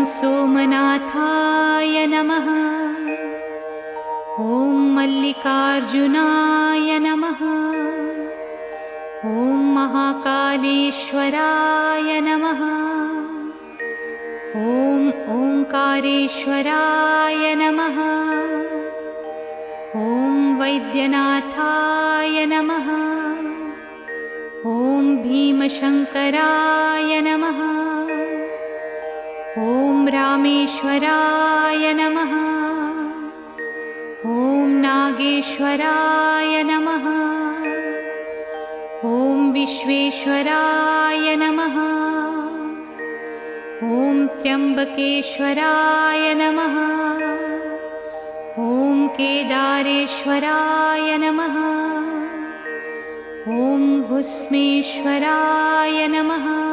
सोमनाथाय नमः। ॐ मल्लिकार्जुनाय नमः। ॐ महाकालेश्वराय नमः। ॐ ओंकारेश्वराय नमः। ॐ वैद्यनाथाय नमः। ॐ भीमशंकराय नमः। ॐ रामेश्वराय नमः। ॐ नागेश्वराय नमः। ॐ विश्वेश्वराय नमः। ॐ त्र्यंबकेश्वराय नमः। ॐ केदारेश्वराय नमः। ॐ भुस्मेश्वराय नमः।